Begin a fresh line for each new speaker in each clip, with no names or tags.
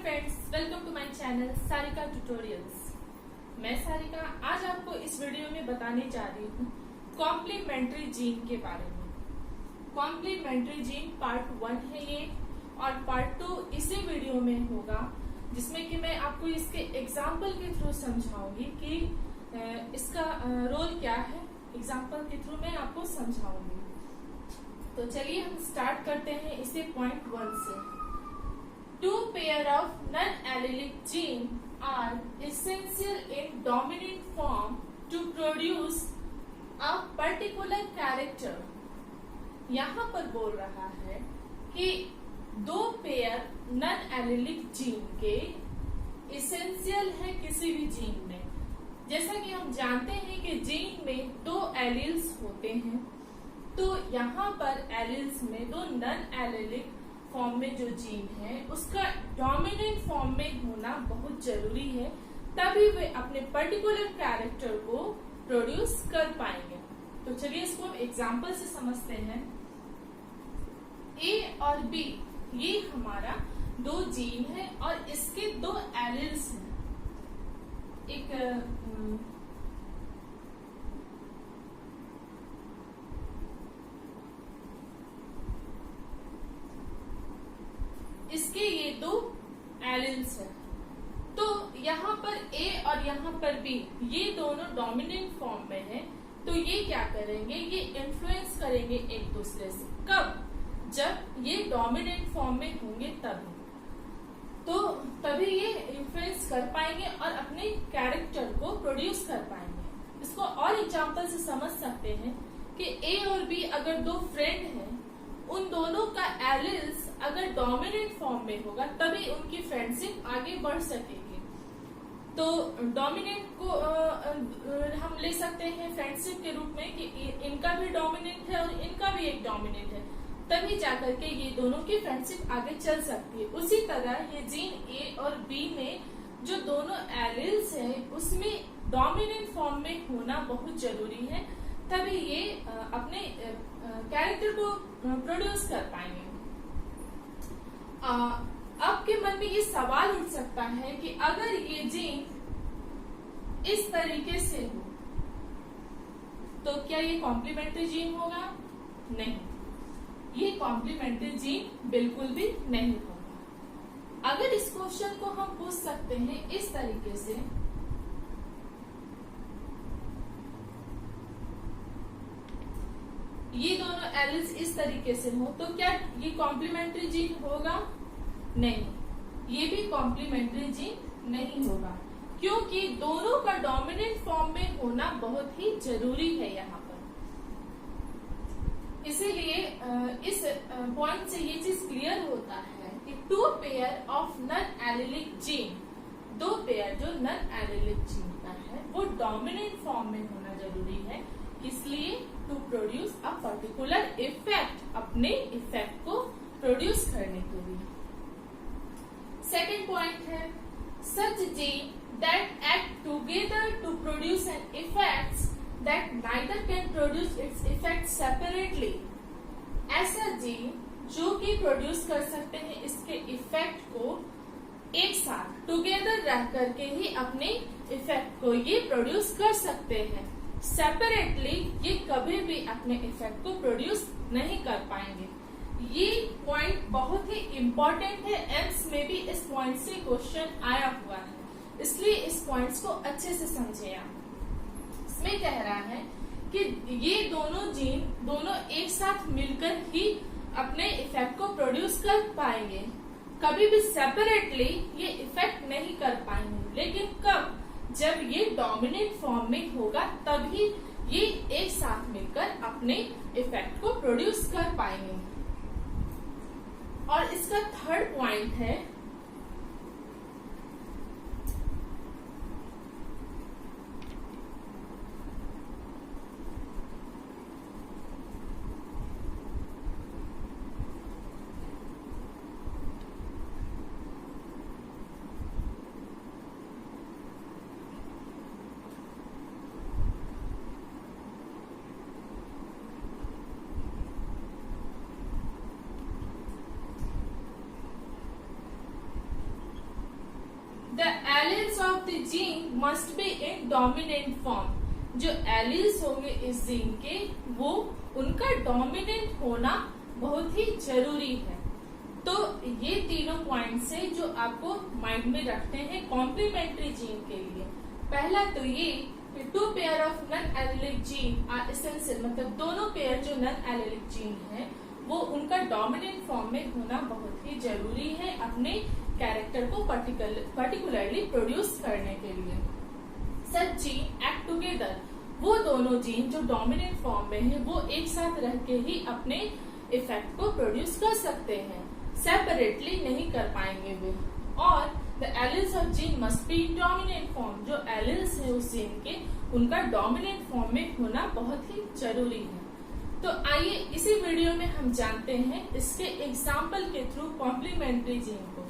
Friends, welcome to my channel Sarika tutorials. मैं सारिका आज आपको इस वीडियो में बताने जा रही हूँ कॉम्प्लीमेंट्री जीन के बारे में। कॉम्प्लीमेंट्री जीन पार्ट 1 है ये, और पार्ट 2 इसी वीडियो में होगा, जिसमें कि मैं आपको इसके एग्जाम्पल के थ्रू समझाऊंगी कि इसका रोल क्या है। एग्जाम्पल के थ्रू मैं आपको समझाऊंगी। तो चलिए हम स्टार्ट करते हैं इसे पॉइंट 1 से। Two pair of non-allelic genes are essential in dominant form to produce a particular character। यहाँ पर बोल रहा है कि दो पेयर नॉन एलिलिक जीन के इसेंशियल है किसी भी जीन में। जैसा कि हम जानते हैं कि जीन में दो एलिल्स होते हैं, तो यहाँ पर एलिल्स में दो नॉन एलिलिक फॉर्म में जो जीन है उसका डोमिनेंट फॉर्म में होना बहुत जरूरी है, तभी वे अपने पर्टिकुलर कैरेक्टर को प्रोड्यूस कर पाएंगे। तो चलिए इसको हम एग्जांपल से समझते हैं। ए और बी ये हमारा दो जीन है और इसके दो एलिल्स हैं। इसके ये दो एलिल्स हैं। तो यहाँ पर ए और यहाँ पर बी ये दोनों डोमिनेंट फॉर्म में है, तो ये क्या करेंगे, ये इन्फ्लुएंस करेंगे एक दूसरे से। कब? जब ये डोमिनेंट फॉर्म में होंगे तभी ये इन्फ्लुएंस कर पाएंगे और अपने कैरेक्टर को प्रोड्यूस कर पाएंगे। इसको और एग्जांपल से समझ सकते हैं कि ए और बी अगर दो फ्रेंड हैं, उन दोनों का एलिल्स अगर डोमिनेंट फॉर्म में होगा तभी उनकी फ्रेंडशिप आगे बढ़ सकेगी। तो डोमिनेंट को हम ले सकते हैं फ्रेंडशिप के रूप में कि इनका भी डोमिनेंट है और इनका भी एक डोमिनेंट है, तभी जाकर के ये दोनों की फ्रेंडशिप आगे चल सकती है। उसी तरह ये जीन ए और बी में जो दोनों एलिल्स है उसमें डोमिनेंट फॉर्म में होना बहुत जरूरी है, तभी ये अपने कैरेक्टर को प्रोड्यूस कर पाएंगे। आपके मन में ये सवाल उठ सकता है कि अगर ये जीन इस तरीके से हो तो क्या ये कॉम्प्लीमेंट्री जीन होगा? नहीं, ये कॉम्प्लीमेंट्री जीन बिल्कुल भी नहीं होगा। अगर इस क्वेश्चन को हम पूछ सकते हैं इस तरीके से, ये दोनों एलिल्स इस तरीके से हो तो क्या ये कॉम्प्लीमेंट्री जीन होगा? नहीं, ये भी कॉम्प्लीमेंट्री जीन नहीं होगा, क्योंकि दोनों का डोमिनेंट फॉर्म में होना बहुत ही जरूरी है यहाँ पर। इसीलिए इस पॉइंट से ये चीज क्लियर होता है कि two pair of non allelic gene, दो पेयर जो नॉन एलिलिक जीन का है वो डोमिनेंट फॉर्म में होना जरूरी है, इसलिए to produce a particular effect, अपने इफेक्ट को प्रोड्यूस करने के लिए। सेकेंड पॉइंट है such gene that act together to produce an effects that neither can produce its effect separately. ऐसा जीन जो कि प्रोड्यूस कर सकते हैं इसके इफेक्ट को एक साथ टुगेदर रह करके ही अपने इफेक्ट को ये प्रोड्यूस कर सकते हैं। सेपरेटली ये कभी भी अपने इफेक्ट को प्रोड्यूस नहीं कर पाएंगे। ये पॉइंट बहुत ही इम्पोर्टेंट है, एम्स में भी इस पॉइंट से क्वेश्चन आया हुआ है, इसलिए इस पॉइंट्स को अच्छे से समझे आप। इसमें कह रहा है कि ये दोनों जीन दोनों एक साथ मिलकर ही अपने इफेक्ट को प्रोड्यूस कर पाएंगे, कभी भी सेपरेटली ये इफेक्ट नहीं कर पाएंगे। लेकिन कब? जब ये डोमिनेंट फॉर्म में होगा तभी ये एक साथ मिलकर अपने इफेक्ट को प्रोड्यूस कर पाएंगे। और इसका थर्ड पॉइंट है the alleles of the gene must be in dominant form. जो एलिल्स होंगे इस जीन के, वो उनका डोमिनेंट होना बहुत ही जरूरी है। तो ये तीनों पॉइंट्स है जो आपको माइंड में रखते हैं कॉम्प्लीमेंट्री जीन के लिए। पहला तो ये कि 2 pair of non allelic gene are essential, मतलब दोनों पेयर जो नॉन एलिलिक जीन है वो उनका डोमिनेंट फॉर्म में होना बहुत ही जरूरी है अपने कैरेक्टर को पर्टिकुलरली प्रोड्यूस करने के लिए। सच जीन एक्ट टुगेदर, वो दोनों जीन जो डोमिनेंट फॉर्म में है वो एक साथ रह के ही अपने इफेक्ट को प्रोड्यूस कर सकते हैं, सेपरेटली नहीं कर पाएंगे वे। और the alleles of gene must be dominant form, जो एलिल्स है उस जीन के उनका डोमिनेंट फॉर्म में होना बहुत ही जरूरी है। तो आइए इसी वीडियो में हम जानते हैं इसके एग्जाम्पल के थ्रू कॉम्प्लीमेंट्री जीन को।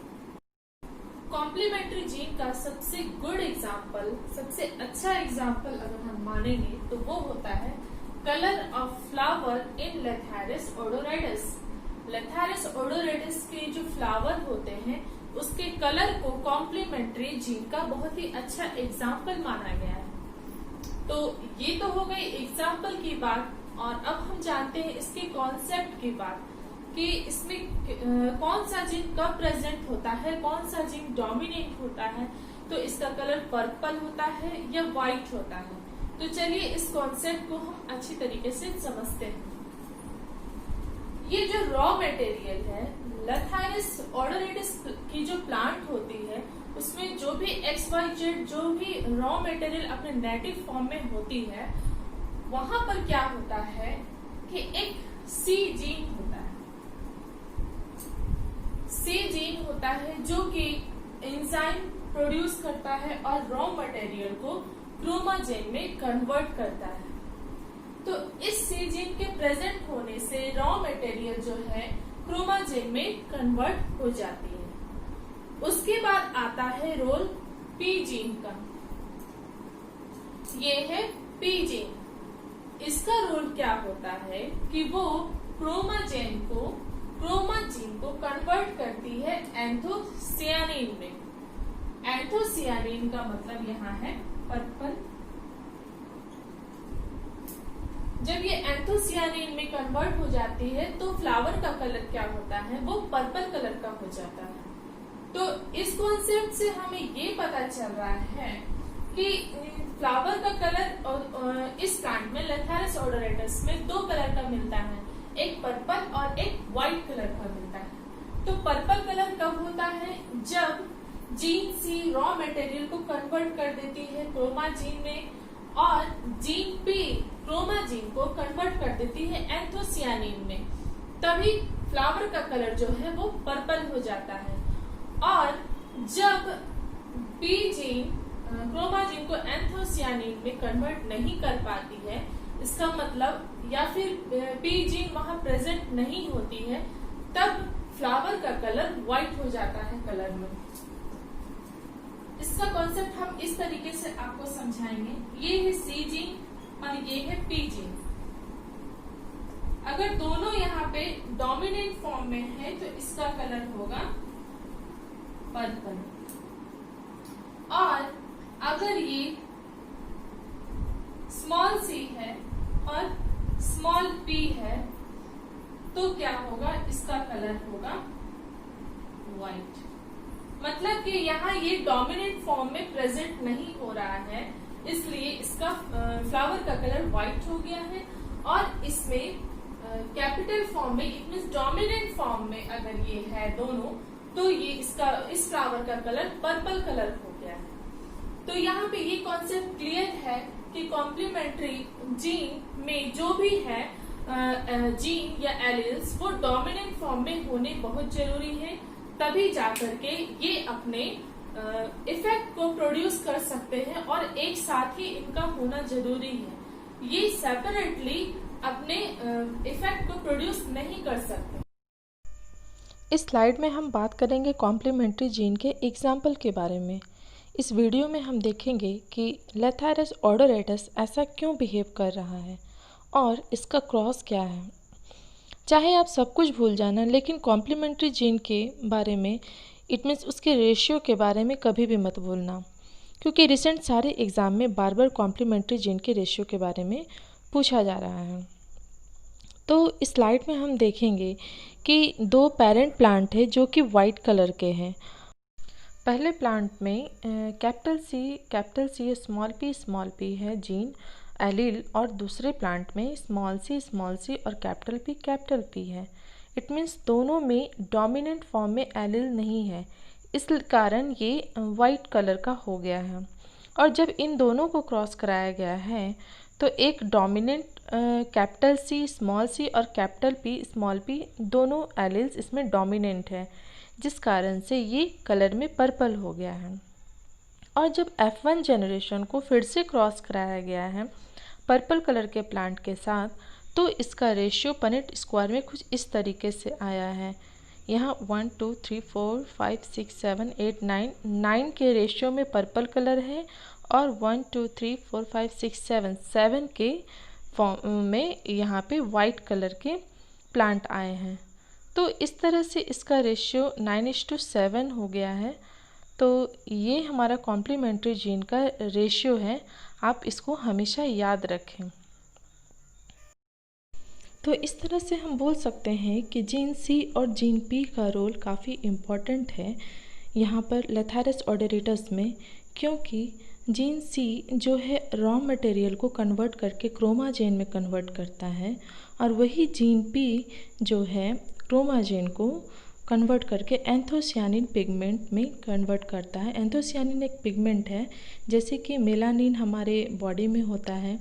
कॉम्प्लीमेंट्री जीन का सबसे गुड एग्जाम्पल, सबसे अच्छा एग्जाम्पल अगर हम मानेंगे तो वो होता है कलर ऑफ फ्लावर इन लेथारिस ओडोराइडस। लेथारिस ओडोराइडस के जो फ्लावर होते हैं उसके कलर को कॉम्प्लीमेंट्री जीन का बहुत ही अच्छा एग्जाम्पल माना गया है। तो ये तो हो गई एग्जाम्पल की बात, और अब हम जानते हैं इसके कॉन्सेप्ट की बात कि इसमें कौन सा जीन कब प्रेजेंट होता है, कौन सा जीन डोमिनेट होता है। तो इसका कलर पर्पल होता है या व्हाइट होता है। तो चलिए इस कॉन्सेप्ट को हम अच्छी तरीके से समझते हैं। ये जो रॉ मटेरियल है लेथारिस ओडोराइडस की जो प्लांट होती है उसमें जो भी XYZ जो भी रॉ मटेरियल अपने नेटिव फॉर्म में होती है, वहां पर क्या होता है कि एक सी जीन होता है। सी जीन होता है जो कि एंजाइम प्रोड्यूस करता है और रॉ मटेरियल को क्रोमोजेन में कन्वर्ट करता है। तो इस सी जीन के प्रेजेंट होने से रॉ मटेरियल जो है क्रोमोजेन में कन्वर्ट हो जाती है। उसके बाद आता है रोल पी जीन का। ये है पी जीन। इसका रोल क्या होता है कि वो क्रोमोजेन को कन्वर्ट करती है एंथोसियानिन में। एंथोसियानिन का मतलब यहाँ है पर्पल। जब ये एंथोसियानिन में कन्वर्ट हो जाती है तो फ्लावर का कलर क्या होता है, वो पर्पल कलर का हो जाता है। तो इस कॉन्सेप्ट से हमें ये पता चल रहा है कि फ्लावर का कलर इस प्लांट में लेथारिस ओडोराइडस में 2 कलर का मिलता है, एक पर्पल और एक व्हाइट कलर का मिलता है। तो पर्पल कलर कब होता है, जब जीन सी रॉ मटेरियल को कन्वर्ट कर देती है क्रोमाजीन में, और जीन पी क्रोमाजीन को कन्वर्ट कर देती है एंथोसियानिन में, तभी फ्लावर का कलर जो है वो पर्पल हो जाता है। और जब पी जीन क्रोमाजीन को एंथोसियानिन में कन्वर्ट नहीं कर पाती है, इसका मतलब या फिर पी जीन वहां प्रेजेंट नहीं होती है, तब फ्लावर का कलर व्हाइट हो जाता है कलर में। इसका कॉन्सेप्ट हम इस तरीके से आपको समझाएंगे। ये है सी जीन और ये है पी जीन। अगर दोनों यहाँ पे डोमिनेंट फॉर्म में है तो इसका कलर होगा पर्पल, और अगर ये स्मॉल सी है और स्मॉल पी है तो क्या होगा, इसका कलर होगा व्हाइट। मतलब कि यहाँ ये डोमिनेंट फॉर्म में प्रेजेंट नहीं हो रहा है, इसलिए इसका फ्लावर का कलर व्हाइट हो गया है। और इसमें कैपिटल फॉर्म में, इट मींस डोमिनेंट फॉर्म में अगर ये है दोनों, तो ये इस फ्लावर का कलर पर्पल कलर हो गया है। तो यहाँ पे ये कॉन्सेप्ट क्लियर है कि कॉम्प्लीमेंट्री जीन में जो भी है जीन या एलिल्स वो डोमिनेंट फॉर्म में होने बहुत जरूरी है, तभी जाकर के ये अपने इफेक्ट को प्रोड्यूस कर सकते हैं, और एक साथ ही इनका होना जरूरी है। ये सेपरेटली अपने इफेक्ट को प्रोड्यूस नहीं कर सकते।
इस स्लाइड में हम बात करेंगे कॉम्प्लीमेंट्री जीन के एग्जाम्पल के बारे में। इस वीडियो में हम देखेंगे कि लेथारिस ओडोराइडस ऐसा क्यों बिहेव कर रहा है और इसका क्रॉस क्या है। चाहे आप सब कुछ भूल जाना, लेकिन कॉम्प्लीमेंट्री जीन के बारे में इट मीन्स उसके रेशियो के बारे में कभी भी मत भूलना, क्योंकि रिसेंट सारे एग्ज़ाम में बार बार कॉम्प्लीमेंट्री जीन के रेशियो के बारे में पूछा जा रहा है। तो इस स्लाइड में हम देखेंगे कि दो पेरेंट प्लांट है जो कि वाइट कलर के हैं। पहले प्लांट में कैपिटल सी स्मॉल पी है जीन एलील, और दूसरे प्लांट में स्मॉल सी और कैपिटल पी है। इट मीन्स दोनों में डोमिनेंट फॉर्म में एलील नहीं है, इस कारण ये वाइट कलर का हो गया है। और जब इन दोनों को क्रॉस कराया गया है तो एक डोमिनेंट कैपिटल सी और कैपिटल पी स्मॉल पी दोनों एलील्स इसमें डोमिनेंट है, जिस कारण से ये कलर में पर्पल हो गया है। और जब F1 जनरेशन को फिर से क्रॉस कराया गया है पर्पल कलर के प्लांट के साथ, तो इसका रेशियो पनेट स्क्वायर में कुछ इस तरीके से आया है। यहाँ 1 2 3 4 5 6 7 8 9 के रेशियो में पर्पल कलर है, और 1 2 3 4 5 6 7 के फॉर्म में यहाँ पे वाइट कलर के प्लांट आए हैं। तो इस तरह से इसका रेशियो 9:7 हो गया है। तो ये हमारा कॉम्प्लीमेंट्री जीन का रेशियो है, आप इसको हमेशा याद रखें। तो इस तरह से हम बोल सकते हैं कि जीन सी और जीन पी का रोल काफ़ी इम्पॉर्टेंट है यहाँ पर लेथारस ऑडोरेटस में, क्योंकि जीन सी जो है रॉ मटेरियल को कन्वर्ट करके क्रोमाजेन में कन्वर्ट करता है, और वही जीन पी जो है क्रोमाजेन को कन्वर्ट करके एंथोसियानिन पिगमेंट में कन्वर्ट करता है। एंथोसियानिन एक पिगमेंट है, जैसे कि मेलानिन हमारे बॉडी में होता है।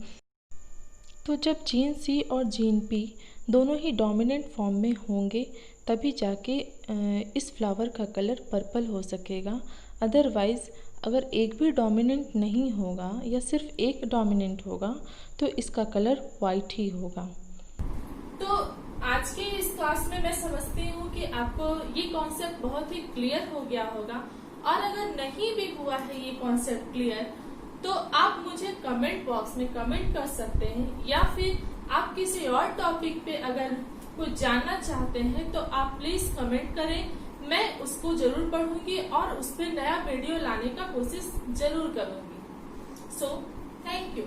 तो जब जीन सी और जीन पी दोनों ही डोमिनेंट फॉर्म में होंगे तभी जाके इस फ्लावर का कलर पर्पल हो सकेगा। अदरवाइज़ अगर एक भी डोमिनेंट नहीं होगा या सिर्फ एक डोमिनेंट होगा तो इसका कलर वाइट ही होगा।
तो आज के इस क्लास में मैं समझती हूँ कि आपको ये कॉन्सेप्ट बहुत ही क्लियर हो गया होगा, और अगर नहीं भी हुआ है ये कॉन्सेप्ट क्लियर तो आप मुझे कमेंट बॉक्स में कमेंट कर सकते हैं, या फिर आप किसी और टॉपिक पे अगर कुछ जानना चाहते हैं तो आप प्लीज कमेंट करें, मैं उसको जरूर पढ़ूंगी और उस पर नया वीडियो लाने का कोशिश जरूर करूंगी। So thank you.